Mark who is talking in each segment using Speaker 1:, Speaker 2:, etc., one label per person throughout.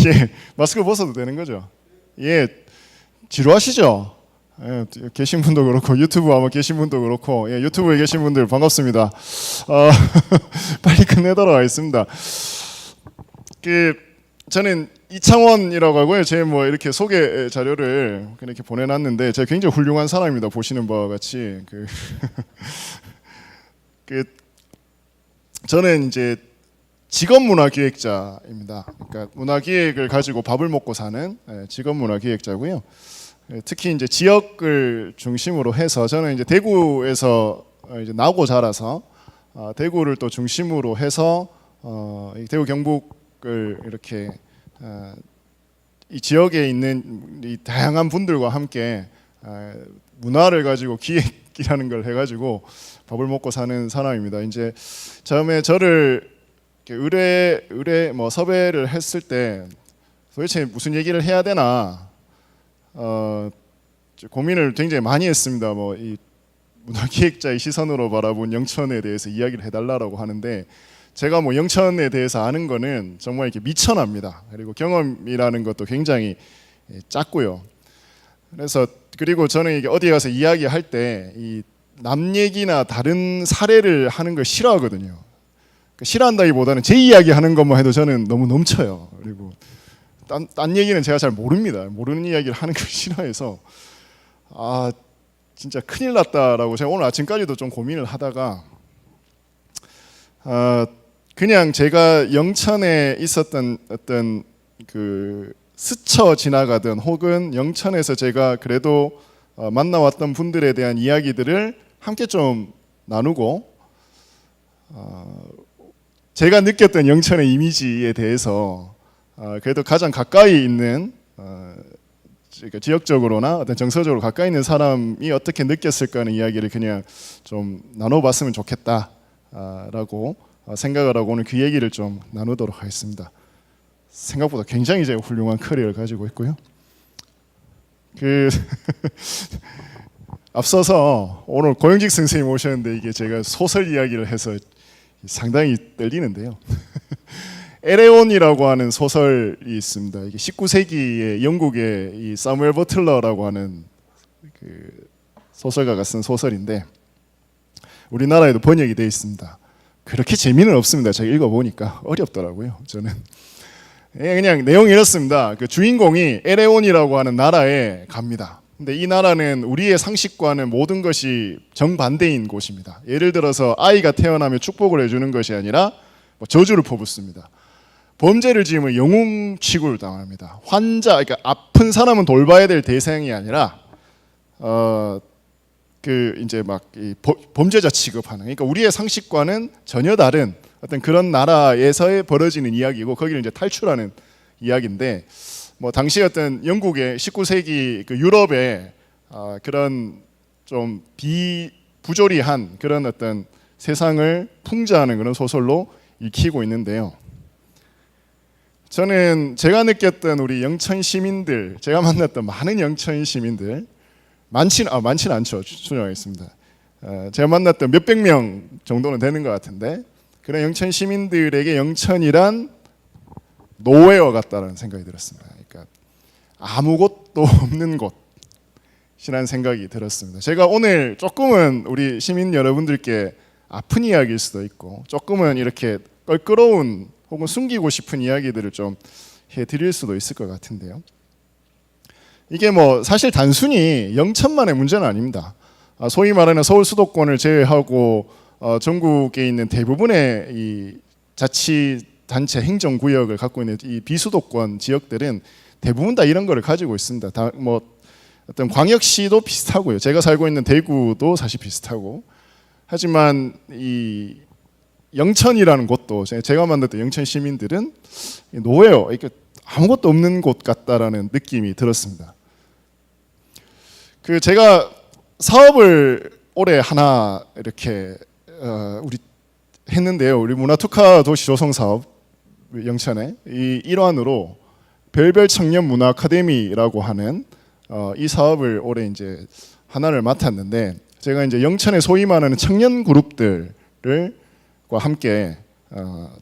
Speaker 1: 예, 마스크 벗어도 되는 거죠. 예, 지루하시죠? 예, 계신 분도 그렇고 유튜브 아마 계신 분도 그렇고 예, 유튜브에 계신 분들 반갑습니다. 빨리 끝내도록 하겠습니다. 저는 이창원이라고 하고요. 제 뭐 이렇게 소개 자료를 이렇게 보내놨는데 제가 굉장히 훌륭한 사람입니다. 보시는 바와 같이 저는 이제 직업문화기획자입니다. 그러니까 문화기획을 가지고 밥을 먹고 사는 직업문화기획자고요. 특히 이제 지역을 중심으로 해서 저는 이제 대구에서 이제 나고 자라서 대구를 또 중심으로 해서 대구 경북을 이렇게 이 지역에 있는 이 다양한 분들과 함께 문화를 가지고 기획이라는 걸 해가지고 밥을 먹고 사는 사람입니다. 이제 처음에 저를 의뢰 뭐 섭외를 했을 때 도대체 무슨 얘기를 해야 되나 고민을 굉장히 많이 했습니다. 뭐 이 문화기획자의 시선으로 바라본 영천에 대해서 이야기를 해달라고 하는데 제가 뭐 영천에 대해서 아는 거는 정말 이렇게 미천합니다. 그리고 경험이라는 것도 굉장히 작고요. 그리고 저는 이게 어디 가서 이야기할 때 이 남 얘기나 다른 사례를 하는 걸 싫어하거든요. 싫어한다기보다는 제 이야기 하는 것만 해도 저는 너무 넘쳐요. 그리고 딴 얘기는 제가 잘 모릅니다. 모르는 이야기를 하는 걸 싫어해서 진짜 큰일 났다라고 제가 오늘 아침까지도 좀 고민을 하다가 그냥 제가 영천에 있었던 어떤 스쳐 지나가던 혹은 영천에서 제가 그래도 만나왔던 분들에 대한 이야기들을 함께 좀 나누고 제가 느꼈던 영천의 이미지에 대해서 그래도 가장 가까이 있는 지역적으로나 어떤 정서적으로 가까이 있는 사람이 어떻게 느꼈을까 하는 이야기를 그냥 좀 나눠봤으면 좋겠다라고 생각을 하고 오늘 그 얘기를 좀 나누도록 하겠습니다. 생각보다 굉장히 제가 훌륭한 커리어를 가지고 있고요. 앞서서 오늘 고영직 선생님 오셨는데 이게 제가 소설 이야기를 해서 상당히 떨리는데요. 에레온이라고 하는 소설이 있습니다. 이게 19세기에 영국의 이 사무엘 버틀러라고 하는 소설가가 쓴 소설인데 우리나라에도 번역이 되어 있습니다. 그렇게 재미는 없습니다. 제가 읽어보니까 어렵더라고요. 저는 그냥 내용이 이렇습니다. 주인공이 에레온이라고 하는 나라에 갑니다. 근데 이 나라는 우리의 상식과는 모든 것이 정반대인 곳입니다. 예를 들어서 아이가 태어나면 축복을 해주는 것이 아니라 저주를 퍼붓습니다. 범죄를 지으면 영웅 취급을 당합니다. 그러니까 아픈 사람은 돌봐야 될 대상이 아니라 이제 이 범죄자 취급하는. 그러니까 우리의 상식과는 전혀 다른 어떤 그런 나라에서 벌어지는 이야기고 거기를 이제 탈출하는 이야기인데. 당시 어떤 영국의 19세기 유럽의 그런 좀 부조리한 그런 어떤 세상을 풍자하는 그런 소설로 읽히고 있는데요. 저는 제가 느꼈던 우리 영천 시민들, 제가 만났던 많은 영천 시민들 많지는 않죠. 추정하겠습니다. 제가 만났던 몇백 명 정도는 되는 것 같은데 그런 영천 시민들에게 영천이란 노웨어 같다는 생각이 들었습니다. 그러니까 아무것도 없는 곳이라는 생각이 들었습니다. 제가 오늘 조금은 우리 시민 여러분들께 아픈 이야기일 수도 있고 조금은 이렇게 껄끄러운 혹은 숨기고 싶은 이야기들을 좀 해드릴 수도 있을 것 같은데요. 이게 사실 단순히 영천만의 문제는 아닙니다. 소위 말하는 서울 수도권을 제외하고 전국에 있는 대부분의 이 자치단체 행정구역을 갖고 있는 이 비수도권 지역들은 대부분 다 이런 거를 가지고 있습니다. 다 어떤 광역시도 비슷하고요. 제가 살고 있는 대구도 사실 비슷하고 하지만 이 영천이라는 곳도 제가 만났던 영천 시민들은 노예요. 이렇게 아무것도 없는 곳 같다라는 느낌이 들었습니다. 제가 사업을 올해 하나 이렇게 우리 했는데요. 우리 문화특화 도시 조성 사업 영천에 이 일환으로 별별 청년 문화 아카데미라고 하는 이 사업을 올해 이제 하나를 맡았는데 제가 이제 영천에 소위 말하는 청년 그룹들과 함께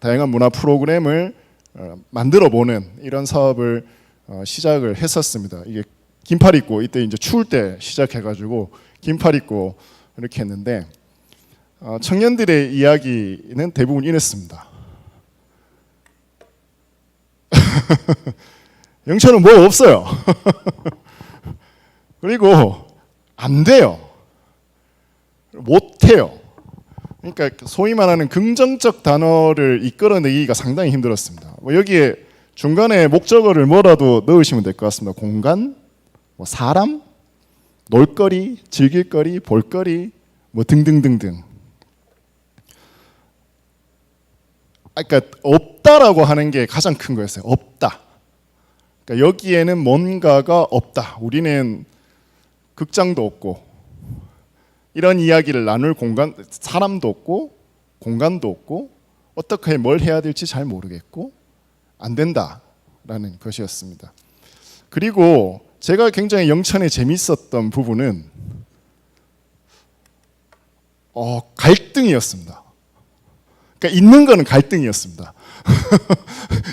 Speaker 1: 다양한 문화 프로그램을 만들어 보는 이런 사업을 시작을 했었습니다. 이게 긴팔 입고 이때 이제 추울 때 시작해가지고 긴팔 입고 이렇게 했는데 청년들의 이야기는 대부분 이랬습니다. 영천은 뭐 없어요. 그리고 안 돼요. 못 해요. 그러니까 소위 말하는 긍정적 단어를 이끌어내기가 상당히 힘들었습니다. 뭐 여기에 중간에 목적어를 뭐라도 넣으시면 될 것 같습니다. 공간, 뭐 사람, 놀거리, 즐길거리, 볼거리, 뭐 등등등등. 그러니까 없다라고 하는 게 가장 큰 거였어요. 없다. 그러니까 여기에는 뭔가가 없다. 우리는 극장도 없고 이런 이야기를 나눌 공간, 사람도 없고 공간도 없고 어떻게 뭘 해야 될지 잘 모르겠고 안 된다라는 것이었습니다. 그리고 제가 굉장히 영천에 재밌었던 부분은 갈등이었습니다. 그러니까 있는 거는 갈등이었습니다.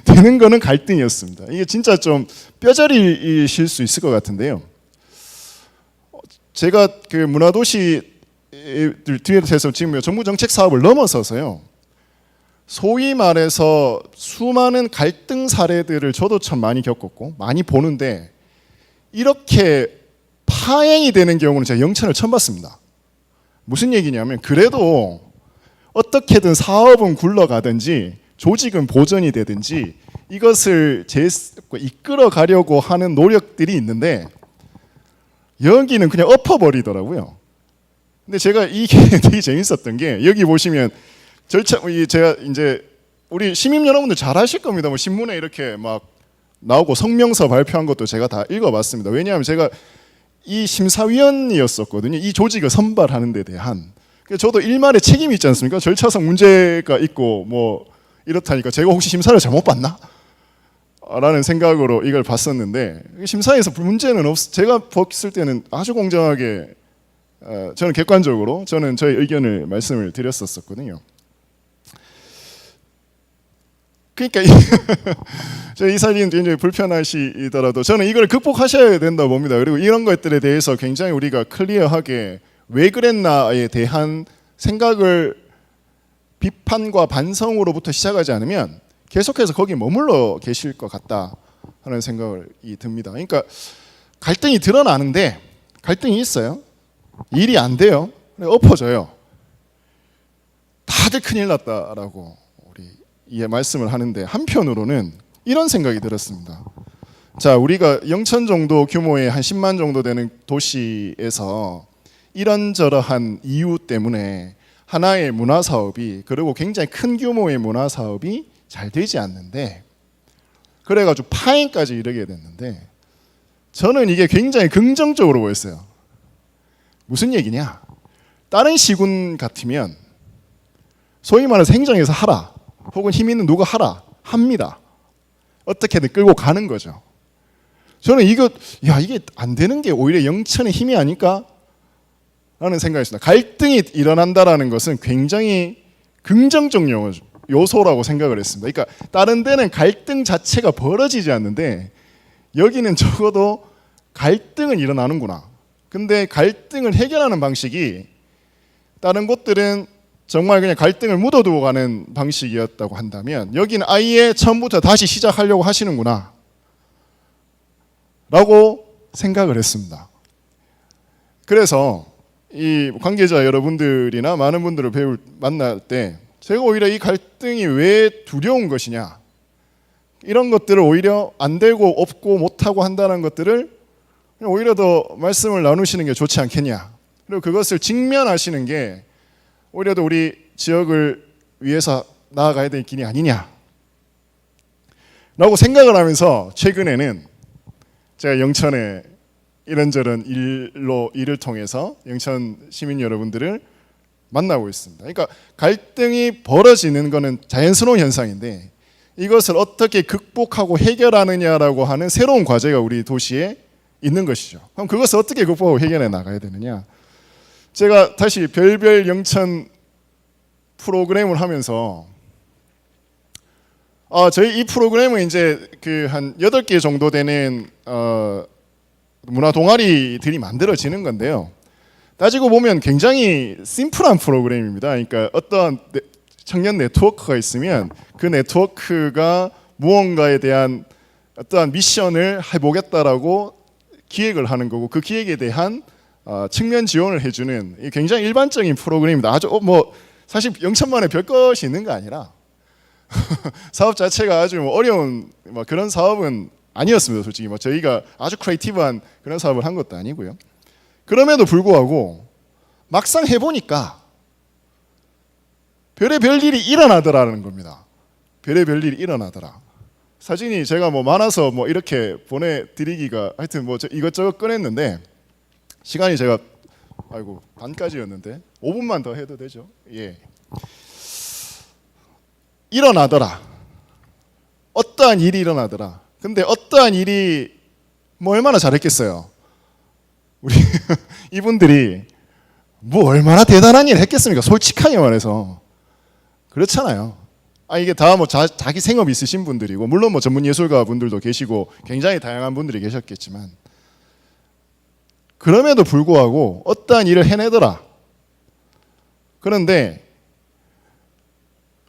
Speaker 1: 되는 거는 갈등이었습니다. 이게 진짜 좀 뼈저리실 수 있을 것 같은데요. 제가 그 문화도시 뒤에서 지금 정부 정책 사업을 넘어서서요. 소위 말해서 수많은 갈등 사례들을 저도 참 많이 겪었고 많이 보는데 이렇게 파행이 되는 경우는 제가 영천을 처음 봤습니다. 무슨 얘기냐면 그래도 어떻게든 사업은 굴러가든지 조직은 보존이 되든지 이것을 이끌어 가려고 하는 노력들이 있는데 여기는 그냥 엎어버리더라고요. 근데 제가 이게 되게 재밌었던 게 여기 보시면 절차 제가 이제 우리 시민 여러분들 잘 아실 겁니다. 뭐 신문에 이렇게 막 나오고 성명서 발표한 것도 제가 다 읽어봤습니다. 왜냐하면 제가 이 심사위원이었었거든요. 이 조직을 선발하는 데 대한. 저도 일말의 책임이 있지 않습니까? 절차상 문제가 있고 뭐 이렇다니까 제가 혹시 심사를 잘못 봤나? 라는 생각으로 이걸 봤었는데 심사에서 문제는 제가 봤을 때는 아주 공정하게 저는 객관적으로 저는 저의 의견을 말씀을 드렸었거든요. 그러니까 저 이사님 굉장히 불편하시더라도 저는 이걸 극복하셔야 된다고 봅니다. 그리고 이런 것들에 대해서 굉장히 우리가 클리어하게 왜 그랬나에 대한 생각을 비판과 반성으로부터 시작하지 않으면 계속해서 거기 머물러 계실 것 같다 하는 생각이 듭니다. 그러니까 갈등이 드러나는데 갈등이 있어요. 일이 안 돼요. 엎어져요. 다들 큰일 났다라고 우리 이 말씀을 하는데 한편으로는 이런 생각이 들었습니다. 자, 우리가 영천 정도 규모의 한 10만 정도 되는 도시에서 이런저러한 이유 때문에 하나의 문화 사업이 그리고 굉장히 큰 규모의 문화 사업이 잘 되지 않는데 그래가지고 파행까지 이르게 됐는데 저는 이게 굉장히 긍정적으로 보였어요. 무슨 얘기냐? 다른 시군 같으면 소위 말해서 행정에서 하라 혹은 힘 있는 누가 하라 합니다. 어떻게든 끌고 가는 거죠. 저는 이게 안 되는 게 오히려 영천의 힘이 아닐까? 라는 생각이 있습니다. 갈등이 일어난다라는 것은 굉장히 긍정적 요소라고 생각을 했습니다. 그러니까 다른 데는 갈등 자체가 벌어지지 않는데 여기는 적어도 갈등은 일어나는구나. 근데 갈등을 해결하는 방식이 다른 곳들은 정말 그냥 갈등을 묻어두고 가는 방식이었다고 한다면 여기는 아예 처음부터 다시 시작하려고 하시는구나 라고 생각을 했습니다. 그래서 이 관계자 여러분들이나 많은 분들을 만날 때 제가 오히려 이 갈등이 왜 두려운 것이냐 이런 것들을 오히려 안 되고 없고 못하고 한다는 것들을 오히려 더 말씀을 나누시는 게 좋지 않겠냐. 그리고 그것을 직면하시는 게 오히려 더 우리 지역을 위해서 나아가야 될 길이 아니냐 라고 생각을 하면서 최근에는 제가 영천에 이런저런 일을 통해서 영천 시민 여러분들을 만나고 있습니다. 그러니까 갈등이 벌어지는 것은 자연스러운 현상인데 이것을 어떻게 극복하고 해결하느냐라고 하는 새로운 과제가 우리 도시에 있는 것이죠. 그럼 그것을 어떻게 극복하고 해결해 나가야 되느냐? 제가 다시 별별 영천 프로그램을 하면서 저희 이 프로그램은 이제 그 한 8개 정도 되는 문화 동아리들이 만들어지는 건데요. 따지고 보면 굉장히 심플한 프로그램입니다. 그러니까 어떤 청년 네트워크가 있으면 그 네트워크가 무언가에 대한 어떠한 미션을 해보겠다라고 기획을 하는 거고, 그 기획에 대한 측면 지원을 해주는 굉장히 일반적인 프로그램입니다. 아주 사실 영천만에 별것이 있는 거 아니라 사업 자체가 아주 어려운 그런 사업은 아니었습니다. 솔직히 저희가 아주 크리에이티브한 그런 사업을 한 것도 아니고요. 그럼에도 불구하고 막상 해보니까 별의별 일이 일어나더라는 겁니다. 별의별 일이 일어나더라. 사진이 제가 많아서 이렇게 보내드리기가, 하여튼 이것저것 꺼냈는데 시간이 제가 반까지였는데 5분만 더 해도 되죠? 예. 일어나더라. 어떠한 일이 일어나더라. 근데 어떠한 일이 얼마나 잘했겠어요? 우리 이분들이 얼마나 대단한 일을 했겠습니까? 솔직하게 말해서. 그렇잖아요. 이게 다 자기 생업이 있으신 분들이고, 물론 전문 예술가 분들도 계시고 굉장히 다양한 분들이 계셨겠지만, 그럼에도 불구하고 어떠한 일을 해내더라. 그런데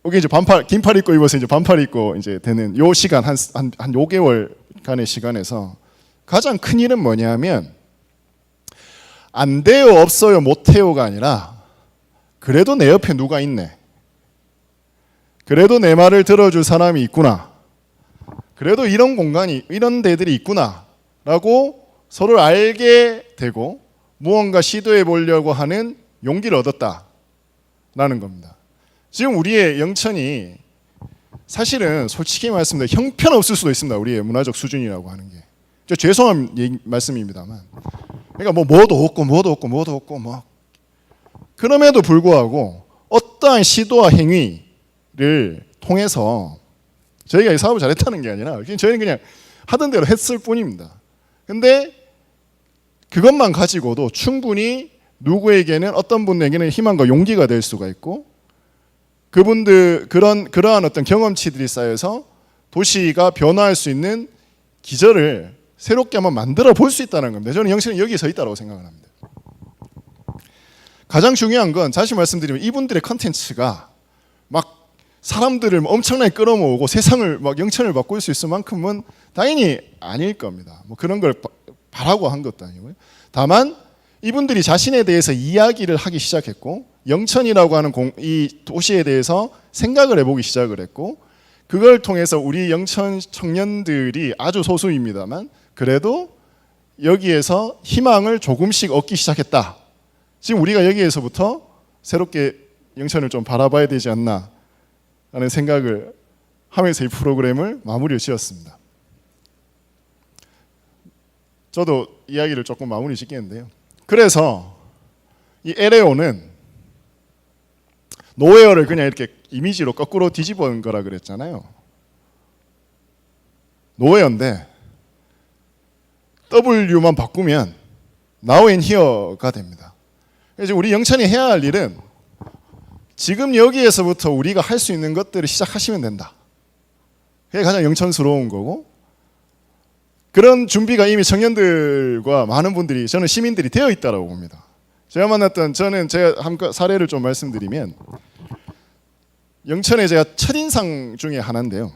Speaker 1: 여기 이제 긴팔 입고 입어서 이제 반팔 입고 이제 되는 요 시간 한 5개월간의 시간에서 가장 큰 일은 뭐냐면, 안 돼요, 없어요, 못해요가 아니라 그래도 내 옆에 누가 있네. 그래도 내 말을 들어줄 사람이 있구나. 그래도 이런 공간이, 이런 데들이 있구나 라고 서로를 알게 되고 무언가 시도해 보려고 하는 용기를 얻었다라는 겁니다. 지금 우리의 영천이 사실은 솔직히 말씀드려 형편없을 수도 있습니다. 우리의 문화적 수준이라고 하는 게. 죄송한 말씀입니다만, 그러니까 뭐도 없고 그럼에도 불구하고 어떠한 시도와 행위를 통해서 저희가 이 사업을 잘했다는 게 아니라 저희는 그냥 하던 대로 했을 뿐입니다. 근데 그것만 가지고도 충분히 누구에게는, 어떤 분에게는 희망과 용기가 될 수가 있고, 그분들 그러한 어떤 경험치들이 쌓여서 도시가 변화할 수 있는 기절을 새롭게 한번 만들어 볼 수 있다는 겁니다. 저는 영천이 여기에 서 있다고 생각을 합니다. 가장 중요한 건 다시 말씀드리면 이분들의 컨텐츠가 사람들을 엄청나게 끌어모으고 세상을 영천을 바꿀 수 있을 만큼은 당연히 아닐 겁니다. 그런 걸 바라고 한 것도 아니고요. 다만 이분들이 자신에 대해서 이야기를 하기 시작했고, 영천이라고 하는 이 도시에 대해서 생각을 해보기 시작을 했고, 그걸 통해서 우리 영천 청년들이 아주 소수입니다만 그래도 여기에서 희망을 조금씩 얻기 시작했다. 지금 우리가 여기에서부터 새롭게 영천을 좀 바라봐야 되지 않나 라는 생각을 하면서 이 프로그램을 마무리를 지었습니다. 저도 이야기를 조금 마무리 짓겠는데요. 그래서 이 LAO는 노웨어를 그냥 이렇게 이미지로 거꾸로 뒤집어 온 거라 그랬잖아요. 노웨어인데 W만 바꾸면 Now and Here가 됩니다. 그래서 우리 영천이 해야 할 일은 지금 여기에서부터 우리가 할 수 있는 것들을 시작하시면 된다. 그게 가장 영천스러운 거고, 그런 준비가 이미 청년들과 많은 분들이, 저는 시민들이 되어 있다고 봅니다. 제가 한 사례를 좀 말씀드리면, 영천에 제가 첫인상 중에 하나인데요.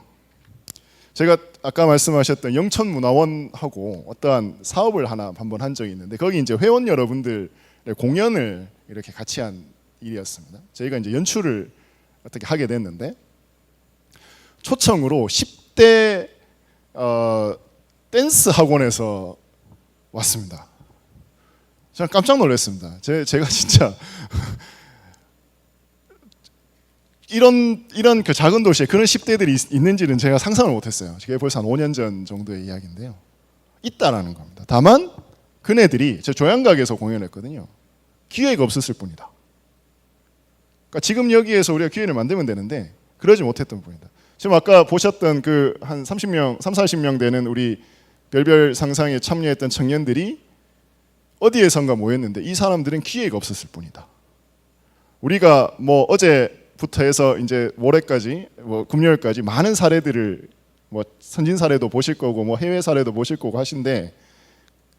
Speaker 1: 제가 아까 말씀하셨던 영천문화원하고 어떠한 사업을 한번 한 적이 있는데, 거기 이제 회원 여러분들의 공연을 이렇게 같이 한 일이었습니다. 저희가 이제 연출을 어떻게 하게 됐는데, 초청으로 10대 댄스 학원에서 왔습니다. 제가 깜짝 놀랐습니다. 제가 진짜 이런 그 작은 도시에 그런 10대들이 있는지는 제가 상상을 못했어요. 그게 벌써 한 5년 전 정도의 이야기인데요. 있다라는 겁니다. 다만 그네들이 제 조향각에서 공연했거든요. 기회가 없었을 뿐이다. 그러니까 지금 여기에서 우리가 기회를 만들면 되는데 그러지 못했던 분이다. 지금 아까 보셨던 그 한 30명, 40명 되는 우리 별별 상상에 참여했던 청년들이 어디에선가 모였는데 이 사람들은 기회가 없었을 뿐이다. 우리가 어제 금요일부터 해서 이제 모레까지 금요일까지 많은 사례들을 선진 사례도 보실 거고 해외 사례도 보실 거고 하신데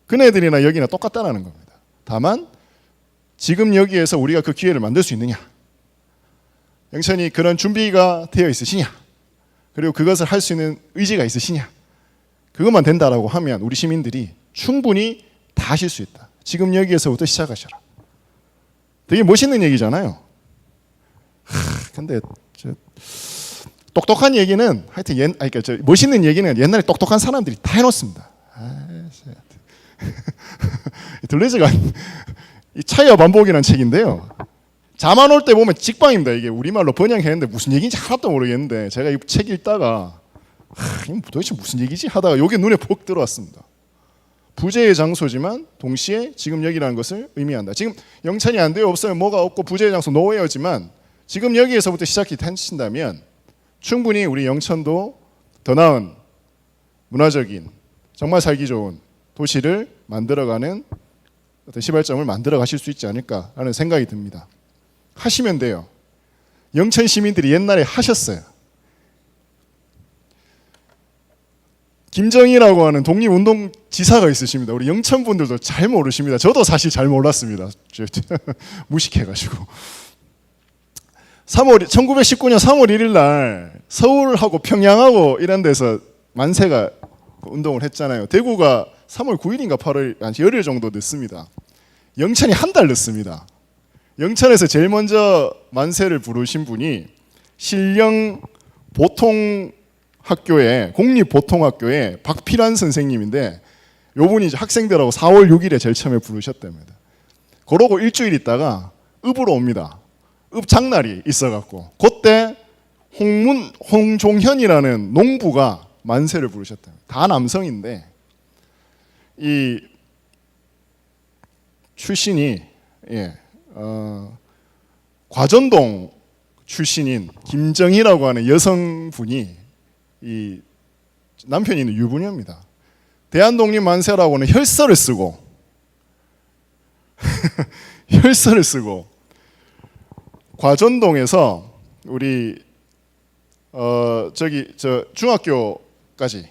Speaker 1: 그네들이나 여기나 똑같다라는 겁니다. 다만 지금 여기에서 우리가 그 기회를 만들 수 있느냐, 영천이 그런 준비가 되어 있으시냐, 그리고 그것을 할 수 있는 의지가 있으시냐, 그것만 된다라고 하면 우리 시민들이 충분히 다 하실 수 있다. 지금 여기에서부터 시작하셔라. 되게 멋있는 얘기잖아요. 근데 똑똑한 얘기는 하여튼 멋있는 얘기는 옛날에 똑똑한 사람들이 다 해놓습니다. 들리지가 이 차이와 반복이라는 책인데요. 자만 올 때 보면 직방입니다. 이게 우리말로 번역했는데 무슨 얘기인지 하나도 모르겠는데 제가 이 책 읽다가 이게 도대체 무슨 얘기지 하다가 이게 눈에 푹 들어왔습니다. 부재의 장소지만 동시에 지금 여기라는 것을 의미한다. 지금 영천이 안 돼요, 없어요, 뭐가 없고 부재의 장소 노웨어지만 지금 여기에서부터 시작이 되신다면 충분히 우리 영천도 더 나은 문화적인 정말 살기 좋은 도시를 만들어가는 어떤 시발점을 만들어 가실 수 있지 않을까라는 생각이 듭니다. 하시면 돼요. 영천 시민들이 옛날에 하셨어요. 김정희라고 하는 독립운동 지사가 있으십니다. 우리 영천 분들도 잘 모르십니다. 저도 사실 잘 몰랐습니다. 무식해가지고. 1919년 3월 1일 날 서울하고 평양하고 이런 데서 만세가 운동을 했잖아요. 대구가 3월 9일인가 8월 한 열흘 정도 늦습니다. 영천이 한 달 늦습니다. 영천에서 제일 먼저 만세를 부르신 분이 신령 보통학교의 공립보통학교의 박필환 선생님인데 요분이 이제 학생들하고 4월 6일에 제일 처음에 부르셨답니다. 그러고 일주일 있다가 읍으로 옵니다. 읍 장날이 있어갖고 그때 홍종현이라는 농부가 만세를 부르셨답니다. 다 남성인데 이 출신이 과전동 출신인 김정희라고 하는 여성분이 이 남편이 있는 유부녀입니다. 대한독립 만세라고는 혈서를 쓰고 혈서를 쓰고 과전동에서 우리 중학교까지,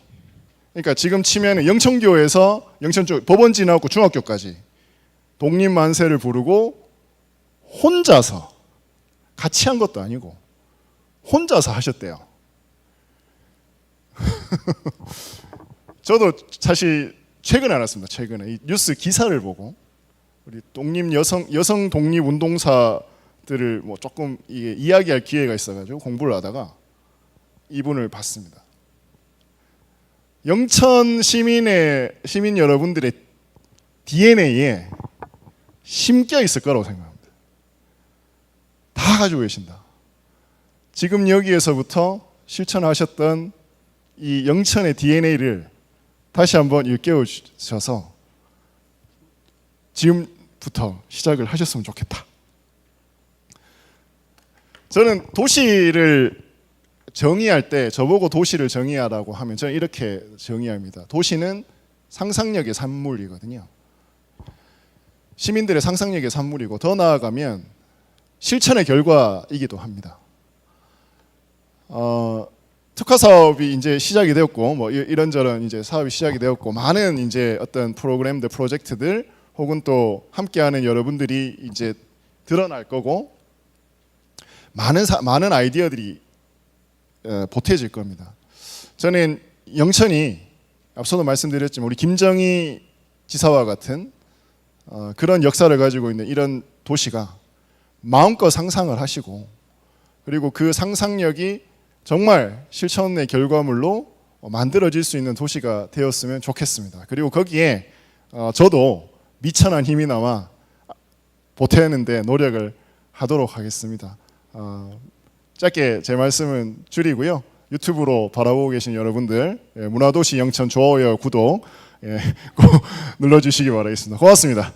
Speaker 1: 그러니까 지금 치면은 영천교에서 영천 쪽 법원 지나고 중학교까지 독립 만세를 부르고 혼자서, 같이 한 것도 아니고 혼자서 하셨대요. 저도 사실 최근에 알았습니다. 최근에 이 뉴스 기사를 보고 우리 여성 독립 운동사들을 조금 이야기할 기회가 있어가지고 공부를 하다가 이분을 봤습니다. 영천 시민 여러분들의 DNA에 심겨 있을 거라고 생각합니다. 다 가지고 계신다. 지금 여기에서부터 실천하셨던 이 영천의 DNA를 다시 한번 일깨워주셔서 지금부터 시작을 하셨으면 좋겠다. 저는 도시를 정의할 때 저보고 도시를 정의하라고 하면 저는 이렇게 정의합니다. 도시는 상상력의 산물이거든요. 시민들의 상상력의 산물이고 더 나아가면 실천의 결과이기도 합니다. 특화 사업이 이제 시작이 되었고 이런저런 이제 사업이 시작이 되었고 많은 이제 어떤 프로그램들, 프로젝트들 혹은 또 함께하는 여러분들이 이제 드러날 거고 많은 아이디어들이 보태질 겁니다. 저는 영천이 앞서도 말씀드렸지만 우리 김정희 지사와 같은 그런 역사를 가지고 있는 이런 도시가 마음껏 상상을 하시고 그리고 그 상상력이 정말 실천의 결과물로 만들어질 수 있는 도시가 되었으면 좋겠습니다. 그리고 거기에 저도 미천한 힘이나마 보태는데 노력을 하도록 하겠습니다. 짧게 제 말씀은 줄이고요. 유튜브로 바라보고 계신 여러분들 문화도시 영천 좋아요, 구독 꼭 눌러주시기 바라겠습니다. 고맙습니다.